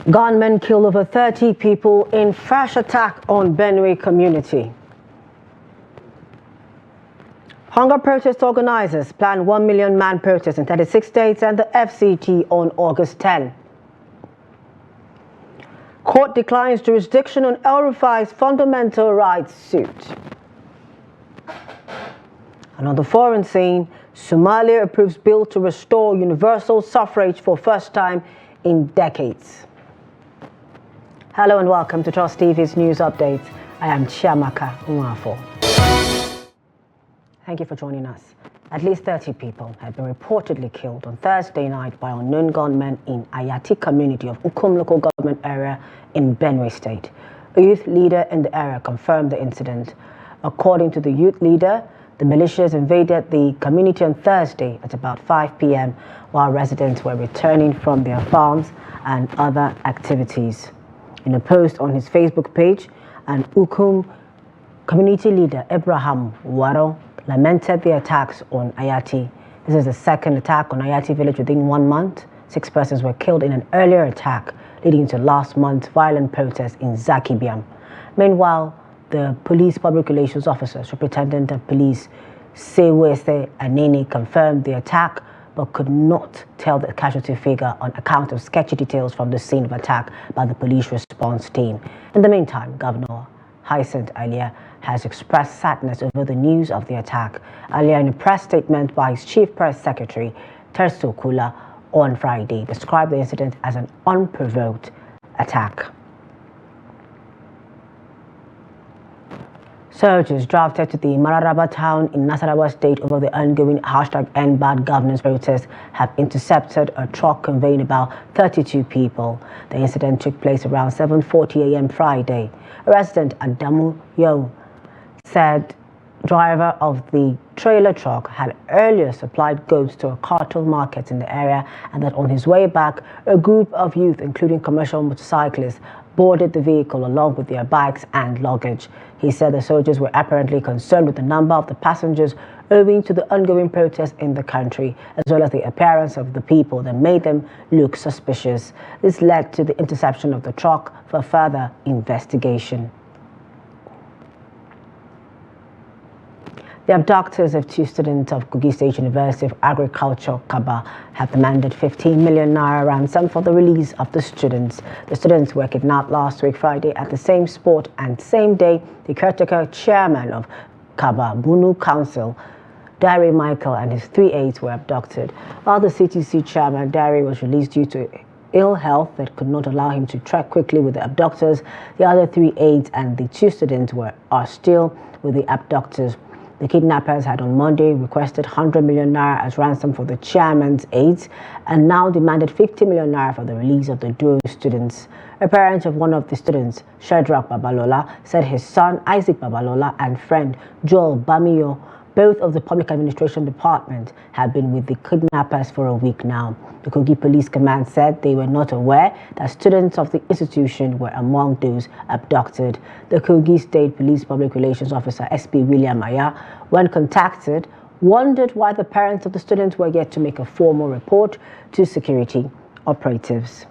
Gunmen kill over 30 people in fresh attack on Benue community. Hunger protest organizers plan 1 million man protest in 36 states and the FCT on August 10. Court declines jurisdiction on El-Rufai's fundamental rights suit. And on the foreign scene, Somalia approves bill to restore universal suffrage for first time in decades. Hello and welcome to Trust TV's news updates. I am Chiamaka Nwafo. Thank you for joining us. At least 30 people have been reportedly killed on Thursday night by unknown gunmen in Ayati community of Ukum local government area in Benue State. A youth leader in the area confirmed the incident. According to the youth leader, the militias invaded the community on Thursday at about 5 p.m. while residents were returning from their farms and other activities. In a post on his Facebook page, an Ukum community leader, Abraham Waro, lamented the attacks on Ayati. This is the second attack on Ayati village within 1 month. 6 persons were killed in an earlier attack, leading to last month's violent protests in Zakibiam. Meanwhile, the police public relations officer, Superintendent of Police Sewese Anene, confirmed the attack but could not tell the casualty figure on account of sketchy details from the scene of attack by the police response team. In the meantime, Governor Hyacinth Alia has expressed sadness over the news of the attack. Alia, in a press statement by his chief press secretary, Terso Kula, on Friday, described the incident as an unprovoked attack. Soldiers drafted to the Mararaba town in Nasarawa state over the ongoing #EndBadGovernance protest have intercepted a truck conveying about 32 people. The incident took place around 7:40 a.m. Friday. A resident, Adamu Yo, said driver of the trailer truck had earlier supplied goods to a cattle market in the area and that on his way back, a group of youth, including commercial motorcyclists, boarded the vehicle along with their bikes and luggage. He said the soldiers were apparently concerned with the number of the passengers owing to the ongoing protests in the country, as well as the appearance of the people that made them look suspicious. This led to the interception of the truck for further investigation. The abductors of 2 students of Kogi State University of Agriculture, Kaba, have demanded 15 million naira ransom for the release of the students. The students were kidnapped last week Friday at the same spot, and same day, the caretaker chairman of Kaba Bunu Council, Dari Michael, and his 3 aides were abducted. While the CTC chairman, Dari, was released due to ill health that could not allow him to track quickly with the abductors, the other 3 aides and the 2 students are still with the abductors. The kidnappers had on Monday requested 100 million naira as ransom for the chairman's aides and now demanded 50 million naira for the release of the duo students. A parent of one of the students, Shadrach Babalola, said his son Isaac Babalola and friend Joel Bamiyo, both of the Public Administration Department, have been with the kidnappers for a week now. The Kogi Police Command said they were not aware that students of the institution were among those abducted. The Kogi State Police Public Relations Officer, SP William Aya, when contacted, wondered why the parents of the students were yet to make a formal report to security operatives.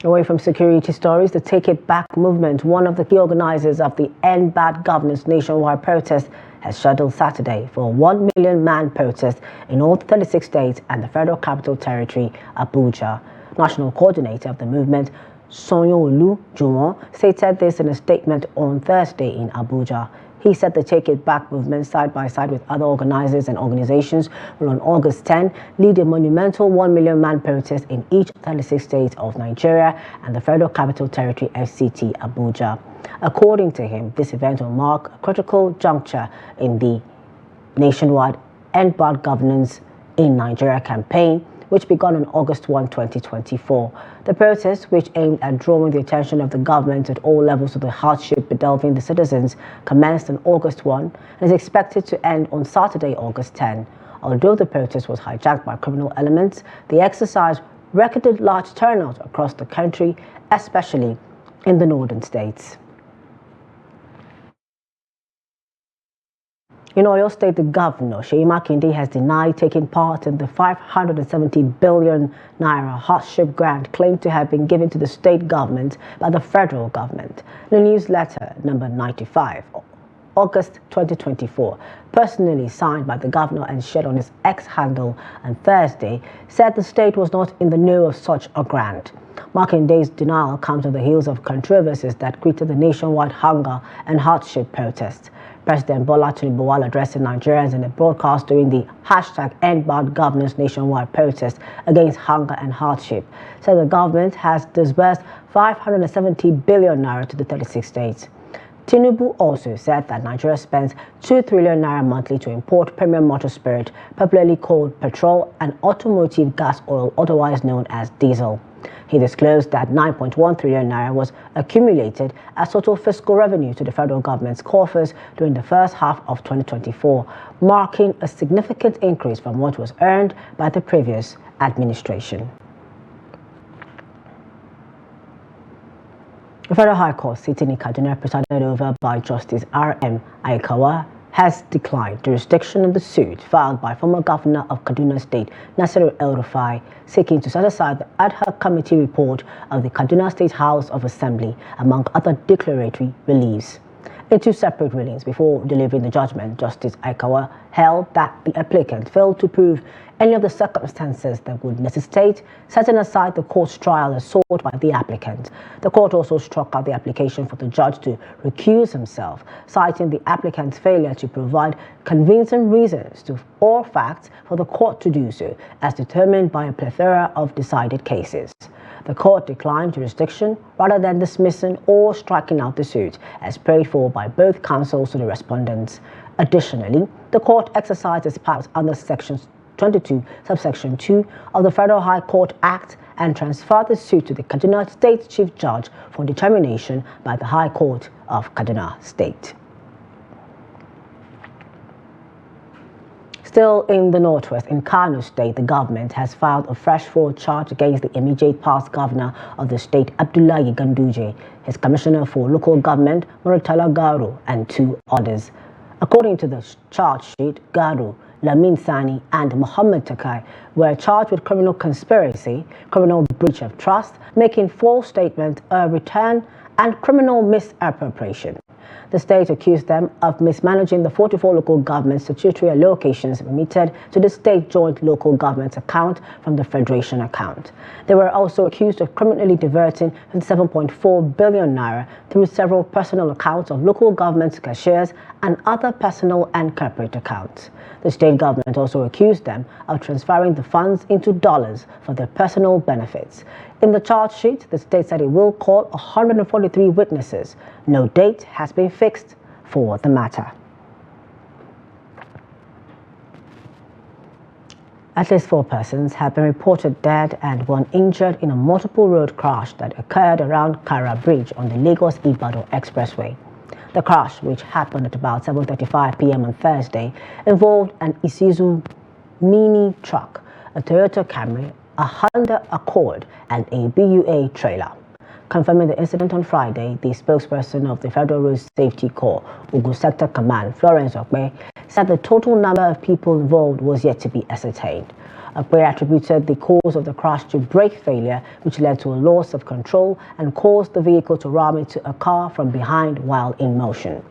Away from security stories, the Take It Back movement, one of the key organizers of the End Bad Governance nationwide protest, has scheduled Saturday for a 1 million man protest in all 36 states and the Federal Capital Territory, Abuja. National coordinator of the movement, Sonyolu Juwon, stated this in a statement on Thursday in Abuja. He said the Take It Back movement, side by side with other organizers and organizations, will on August 10 lead a monumental 1 million man protest in each 36 states of Nigeria and the Federal Capital Territory FCT, Abuja. According to him, this event will mark a critical juncture in the nationwide End Bad Governance in Nigeria campaign, which began on August 1, 2024. The protest, which aimed at drawing the attention of the government at all levels to the hardship bedeviling the citizens, commenced on August 1 and is expected to end on Saturday, August 10. Although the protest was hijacked by criminal elements, the exercise recorded large turnout across the country, especially in the northern states. In Oyo State, the governor, Seyi Makinde, has denied taking part in the 570 billion naira hardship grant claimed to have been given to the state government by the federal government. The newsletter number 95, August 2024, personally signed by the governor and shared on his X handle on Thursday, said the state was not in the know of such a grant. Makinde's denial comes on the heels of controversies that greeted the nationwide hunger and hardship protests. President Bola Tinubu, while addressing Nigerians in a broadcast during the #EndBadGovernance nationwide protest against hunger and hardship, said the government has disbursed 570 billion naira to the 36 states. Tinubu also said that Nigeria spends 2 trillion naira monthly to import premium motor spirit, popularly called petrol, and automotive gas oil, otherwise known as diesel. He disclosed that 9.1 trillion naira was accumulated as total fiscal revenue to the federal government's coffers during the first half of 2024, marking a significant increase from what was earned by the previous administration. The Federal High Court sitting in Kaduna, presided over by Justice R.M. Aikawa, has declined jurisdiction of the suit filed by former Governor of Kaduna State, Nasiru El-Rufai, seeking to set aside the ad hoc committee report of the Kaduna State House of Assembly, among other declaratory reliefs. In two separate rulings before delivering the judgment, Justice Aikawa held that the applicant failed to prove any of the circumstances that would necessitate setting aside the court's trial as sought by the applicant. The court also struck out the application for the judge to recuse himself, citing the applicant's failure to provide convincing reasons or facts for the court to do so, as determined by a plethora of decided cases. The court declined jurisdiction rather than dismissing or striking out the suit, as prayed for by both counsels to the respondents. Additionally, the court exercised its powers under Section 22, subsection 2 of the Federal High Court Act and transferred the suit to the Kaduna State Chief Judge for determination by the High Court of Kaduna State. Still in the Northwest, in Kano State, the government has filed a fresh fraud charge against the immediate past governor of the state, Abdullahi Ganduje, his commissioner for local government, Muratala Garu, and two others. According to the charge sheet, Garu, Lamin Sani, and Muhammad Takai were charged with criminal conspiracy, criminal breach of trust, making false statements, a return, and criminal misappropriation. The state accused them of mismanaging the 44 local government statutory allocations remitted to the state joint local government account from the federation account. They were also accused of criminally diverting 7.4 billion naira through several personal accounts of local government cashiers and other personal and corporate accounts. The state government also accused them of transferring the funds into dollars for their personal benefits. In the charge sheet, the state said it will call 143 witnesses. No date has been fixed for the matter. At least 4 persons have been reported dead and 1 injured in a multiple road crash that occurred around Kara Bridge on the Lagos-Ibadan Expressway. The crash, which happened at about 7:35 p.m. on Thursday, involved an Isuzu mini truck, a Toyota Camry, a Honda Accord, and a BUA trailer. Confirming the incident on Friday, the spokesperson of the Federal Road Safety Corps, Ogun Sector Command, Florence Okpe, said the total number of people involved was yet to be ascertained. Okpe attributed the cause of the crash to brake failure, which led to a loss of control and caused the vehicle to ram into a car from behind while in motion.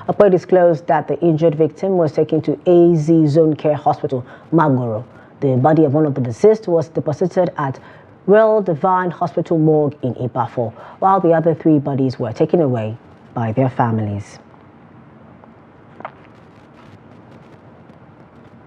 Okpe disclosed that the injured victim was taken to AZ Zone Care Hospital, Magoro. The body of one of the deceased was deposited at Real Divine Hospital Morgue in Ibafo, while the other 3 bodies were taken away by their families.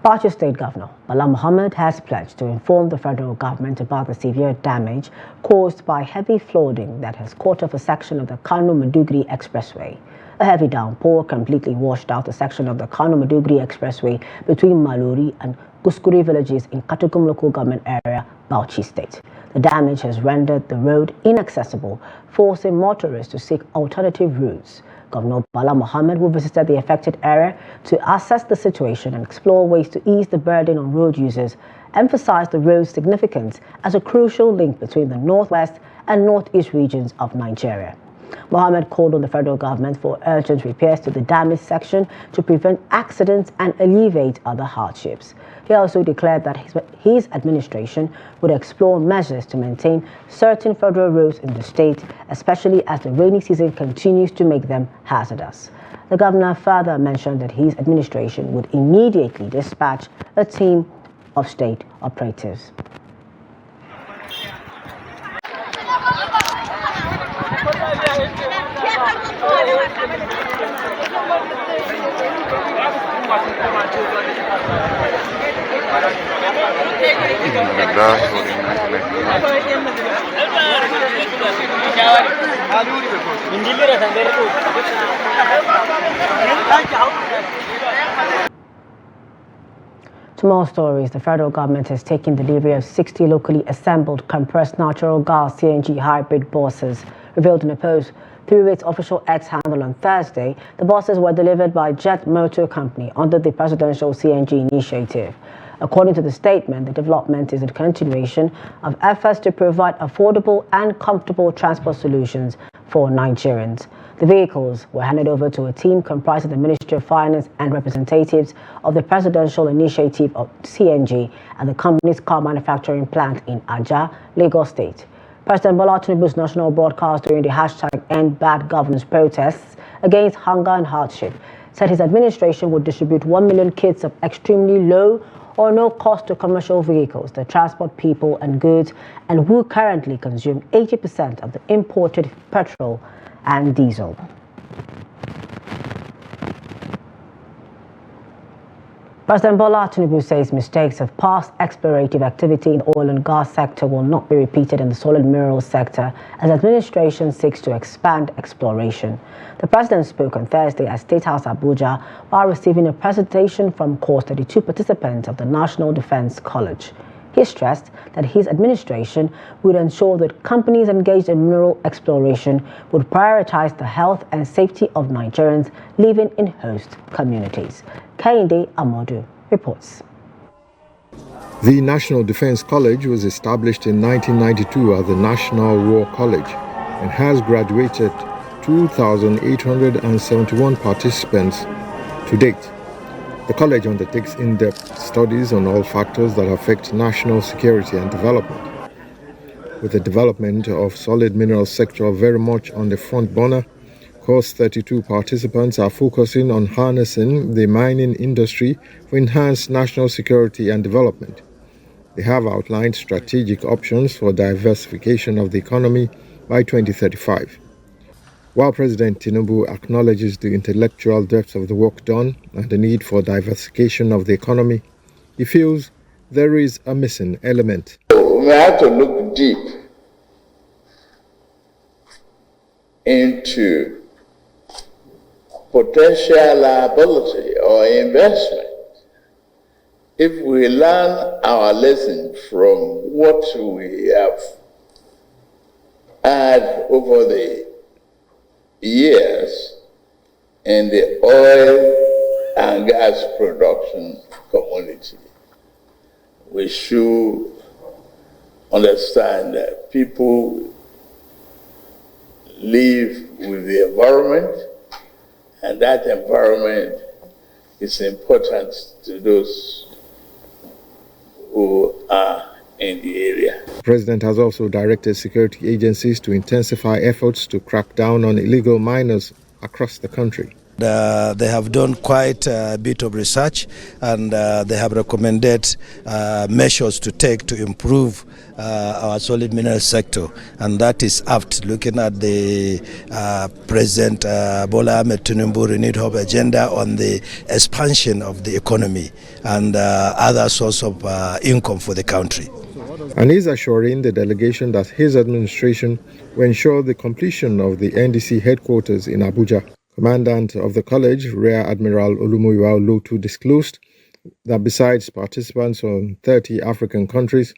Bauchi State Governor Bala Mohammed has pledged to inform the federal government about the severe damage caused by heavy flooding that has cut off a section of the Kano-Maiduguri Expressway. A heavy downpour completely washed out a section of the Kano-Maiduguri Expressway between Maluri and Guskuri villages in Katugum local government area, Bauchi State. The damage has rendered the road inaccessible, forcing motorists to seek alternative routes. Governor Bala Mohammed, who visited the affected area to assess the situation and explore ways to ease the burden on road users, emphasized the road's significance as a crucial link between the northwest and northeast regions of Nigeria. Mohammed called on the federal government for urgent repairs to the damaged section to prevent accidents and alleviate other hardships. He also declared that his administration would explore measures to maintain certain federal roads in the state, especially as the rainy season continues to make them hazardous. The governor further mentioned that his administration would immediately dispatch a team of state operatives. To more stories, the federal government has taken delivery of 60 locally assembled compressed natural gas CNG hybrid buses. Revealed in a post through its official X handle on Thursday, the buses were delivered by Jet Motor Company under the presidential CNG initiative. According to the statement, the development is a continuation of efforts to provide affordable and comfortable transport solutions for Nigerians. The vehicles were handed over to a team comprised of the Ministry of Finance and representatives of the Presidential Initiative of CNG and the company's car manufacturing plant in Ajah, Lagos State. President Bola Tinubu's national broadcast during the hashtag End Bad Governance protests against hunger and hardship said his administration would distribute 1 million kits of extremely low or no cost to commercial vehicles that transport people and goods and who currently consume 80% of the imported petrol and diesel. President Bola Tinubu says mistakes of past explorative activity in the oil and gas sector will not be repeated in the solid minerals sector as administration seeks to expand exploration. The president spoke on Thursday at State House Abuja while receiving a presentation from course 32 participants of the National Defense College. He stressed that his administration would ensure that companies engaged in mineral exploration would prioritize the health and safety of Nigerians living in host communities. Kainde Amodu reports. The National Defense College was established in 1992 as the National War College and has graduated 2,871 participants to date. The college undertakes in-depth studies on all factors that affect national security and development. With the development of solid mineral sector very much on the front burner, course 32 participants are focusing on harnessing the mining industry for enhanced national security and development. They have outlined strategic options for diversification of the economy by 2035. While President Tinubu acknowledges the intellectual depth of the work done and the need for diversification of the economy, he feels there is a missing element. We have to look deep into potential liability or investment. If we learn our lesson from what we have had over the years in the oil and gas production community, we should understand that people live with the environment, and that environment is important to those who are in the area. The President has also directed security agencies to intensify efforts to crack down on illegal miners across the country. They have done quite a bit of research and they have recommended measures to take to improve our solid mineral sector, and that is apt looking at the President Bola Ahmed Tinubu renewed hope agenda on the expansion of the economy and other source of income for the country. And he's assuring the delegation that his administration will ensure the completion of the NDC headquarters in Abuja. Commandant of the college, Rear Admiral Olumuyiwa Olotu, disclosed that besides participants from 30 African countries,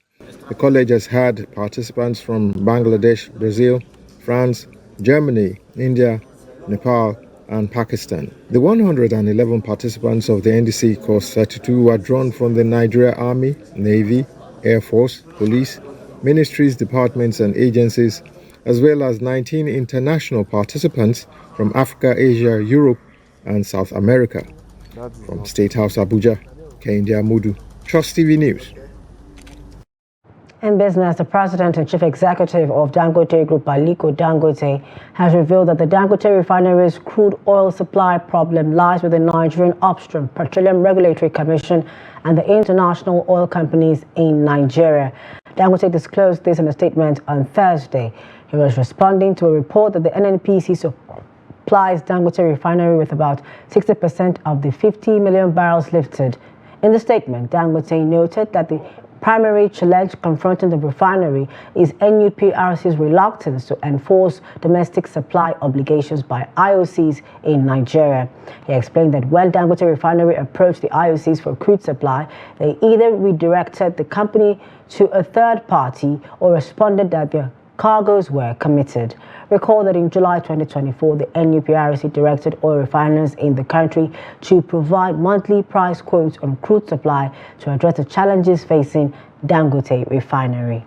the college has had participants from Bangladesh, Brazil, France, Germany, India, Nepal, and Pakistan. The 111 participants of the NDC Course 32 were drawn from the Nigeria Army, Navy, Air Force, Police, ministries, departments, and agencies, as well as 19 international participants from Africa, Asia, Europe, and South America. From State House Abuja, Kehinde Amudu, Trust TV News. In business, the president and chief executive of Dangote Group, Aliko Dangote, has revealed that the Dangote refinery's crude oil supply problem lies with the Nigerian Upstream Petroleum Regulatory Commission and the international oil companies in Nigeria. Dangote disclosed this in a statement on Thursday. He was responding to a report that the NNPC supplies Dangote refinery with about 60% of the 50 million barrels lifted. In the statement, Dangote noted that the primary challenge confronting the refinery is NUPRC's reluctance to enforce domestic supply obligations by IOCs in Nigeria. He explained that when Dangote Refinery approached the IOCs for crude supply, they either redirected the company to a third party or responded that their cargoes were committed. Recall that in July 2024, the NUPRC directed oil refiners in the country to provide monthly price quotes on crude supply to address the challenges facing Dangote Refinery.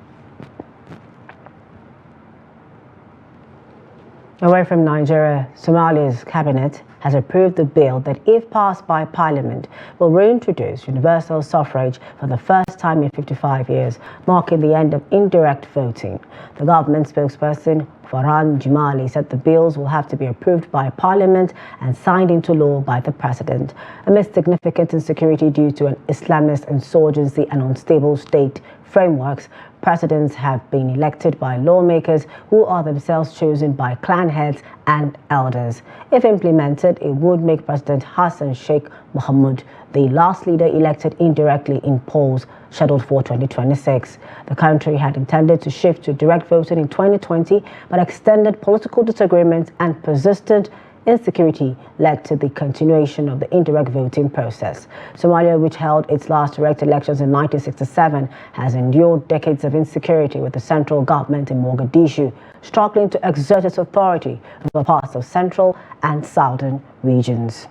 Away from Nigeria, Somalia's cabinet has approved the bill that, if passed by Parliament, will reintroduce universal suffrage for the first time in 55 years, marking the end of indirect voting. The government spokesperson, Farhan Jumali, said the bills will have to be approved by Parliament and signed into law by the President. Amidst significant insecurity due to an Islamist insurgency and unstable state frameworks, presidents have been elected by lawmakers who are themselves chosen by clan heads and elders. If implemented, it would make President Hassan Sheikh Mohamud the last leader elected indirectly in polls scheduled for 2026. The country had intended to shift to direct voting in 2020, but extended political disagreements and persistent insecurity led to the continuation of the indirect voting process. Somalia, which held its last direct elections in 1967, has endured decades of insecurity, with the central government in Mogadishu struggling to exert its authority over parts of central and southern regions.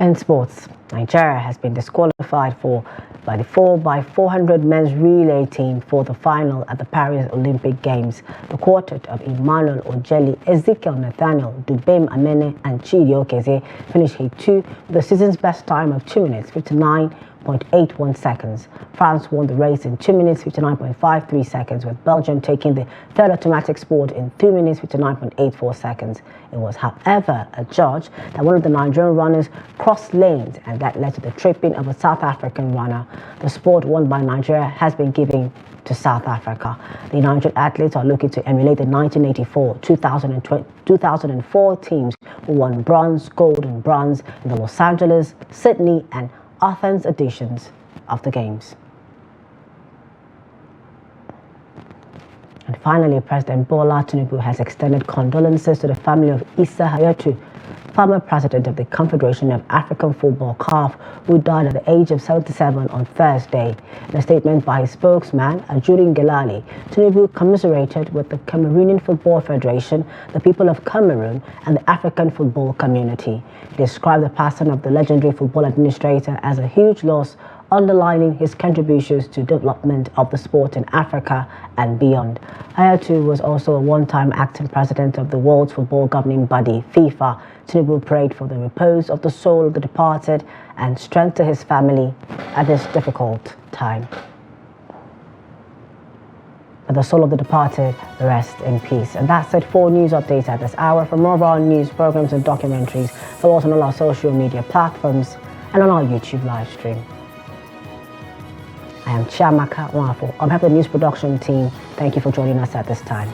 In sports, Nigeria has been disqualified by the 4x400 men's relay team for the final at the Paris Olympic Games. The quartet of Emmanuel Ojeli, Ezekiel Nathaniel, Dubem Amene, and Chidi Okeze finished H2 with the season's best time of 2 minutes 59.81 seconds. France won the race in 2 minutes 59.53 seconds, with Belgium taking the third automatic sport in 2 minutes 59.84 seconds. It was, however, adjudged that one of the Nigerian runners crossed lanes, and that led to the tripping of a South African runner. The sport won by Nigeria has been given to South Africa. The Nigerian athletes are looking to emulate the 1984, 2004 teams who won bronze, gold, and bronze in the Los Angeles, Sydney, and Athens editions of the Games. And finally, President Bola Tinubu has extended condolences to the family of Issa Hayatu, former president of the Confederation of African Football (CAF), who died at the age of 77 on Thursday. In a statement by his spokesman, Ajuri Ngelale, Tinubu commiserated with the Cameroonian Football Federation, the people of Cameroon, and the African football community. He described the passing of the legendary football administrator as a huge loss, underlining his contributions to development of the sport in Africa and beyond. Hayatu was also a one-time acting president of the World Football Governing Body, FIFA. Tinubu prayed for the repose of the soul of the departed and strength to his family at this difficult time. For the soul of the departed, rest in peace. And that's it for news updates at this hour. For more of our news, programs and documentaries, follow us on all our social media platforms and on our YouTube live stream. I am Chiamaka Nwafo. On behalf of the news production team, thank you for joining us at this time.